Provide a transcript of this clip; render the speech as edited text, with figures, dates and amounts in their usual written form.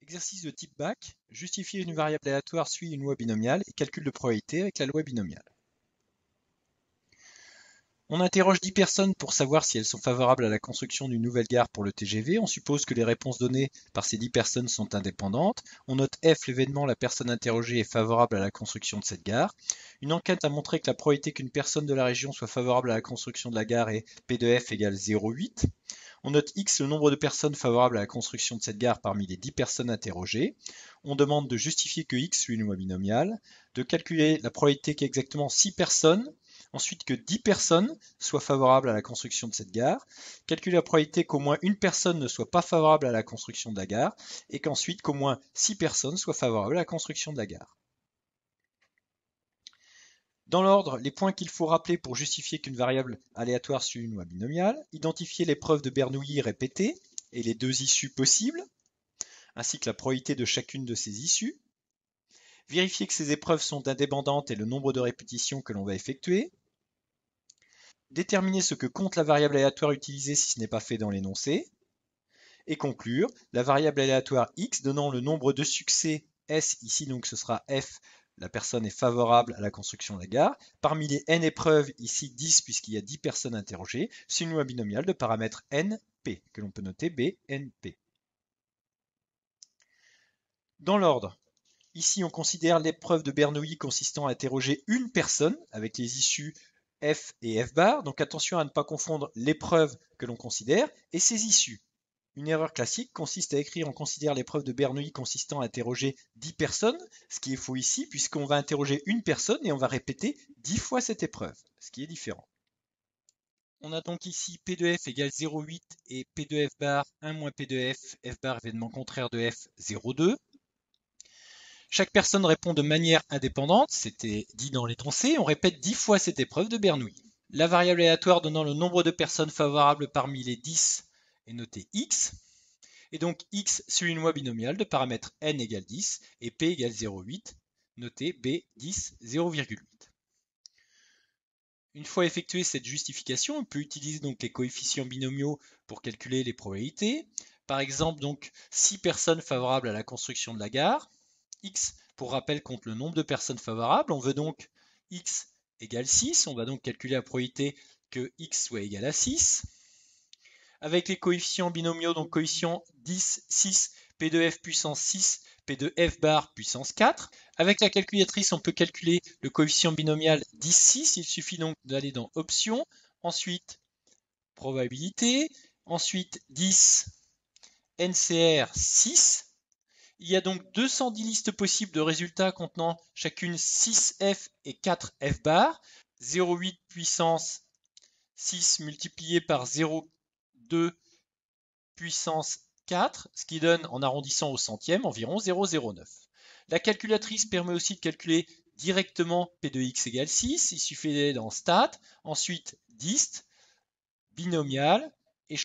Exercice de type BAC, justifier une variable aléatoire suit une loi binomiale et calcul de probabilité avec la loi binomiale. On interroge 10 personnes pour savoir si elles sont favorables à la construction d'une nouvelle gare pour le TGV. On suppose que les réponses données par ces 10 personnes sont indépendantes. On note F, l'événement, la personne interrogée est favorable à la construction de cette gare. Une enquête a montré que la probabilité qu'une personne de la région soit favorable à la construction de la gare est P de F égale 0,8. On note X, le nombre de personnes favorables à la construction de cette gare parmi les 10 personnes interrogées. On demande de justifier que X suit une loi binomiale, de calculer la probabilité qu'exactement 6 personnes, ensuite que 10 personnes soient favorables à la construction de cette gare, calculer la probabilité qu'au moins une personne ne soit pas favorable à la construction de la gare, et qu'ensuite qu'au moins 6 personnes soient favorables à la construction de la gare. Dans l'ordre, les points qu'il faut rappeler pour justifier qu'une variable aléatoire suit une loi binomiale, identifier les preuves de Bernoulli répétées et les deux issues possibles, ainsi que la probabilité de chacune de ces issues, vérifier que ces épreuves sont indépendantes et le nombre de répétitions que l'on va effectuer, déterminer ce que compte la variable aléatoire utilisée si ce n'est pas fait dans l'énoncé, et conclure, la variable aléatoire x donnant le nombre de succès S, ici donc ce sera F, la personne est favorable à la construction de la gare. Parmi les n épreuves, ici 10 puisqu'il y a 10 personnes interrogées, c'est une loi binomiale de paramètre np, que l'on peut noter BNP. Dans l'ordre, ici on considère l'épreuve de Bernoulli consistant à interroger une personne avec les issues F et F bar, donc attention à ne pas confondre l'épreuve que l'on considère et ses issues. Une erreur classique consiste à écrire on considère l'épreuve de Bernoulli consistant à interroger 10 personnes, ce qui est faux ici puisqu'on va interroger une personne et on va répéter 10 fois cette épreuve, ce qui est différent. On a donc ici P de F égale 0,8 et P de F bar 1 moins P de F bar événement contraire de F 0,2. Chaque personne répond de manière indépendante, c'était dit dans l'énoncé, on répète 10 fois cette épreuve de Bernoulli. La variable aléatoire donnant le nombre de personnes favorables parmi les 10 est notée x, et donc x suit une loi binomiale de paramètre n égale 10 et p égale 0,8, notée b 10 0,8. Une fois effectuée cette justification, on peut utiliser donc les coefficients binomiaux pour calculer les probabilités. Par exemple, donc 6 personnes favorables à la construction de la gare. X, pour rappel, compte le nombre de personnes favorables. On veut donc x égale 6. On va donc calculer la probabilité que x soit égal à 6. Avec les coefficients binomiaux, donc coefficient 10, 6, P de F puissance 6, P de F bar puissance 4. Avec la calculatrice, on peut calculer le coefficient binomial 10, 6. Il suffit donc d'aller dans Options, ensuite Probabilité, ensuite 10, NCR 6. Il y a donc 210 listes possibles de résultats contenant chacune 6F et 4F bar. 0,8 puissance 6 multiplié par 0,2 puissance 4, ce qui donne, en arrondissant au centième, environ 0,09. La calculatrice permet aussi de calculer directement P de x égale 6. Il suffit d'aller dans Stat, ensuite Dist, binomial, et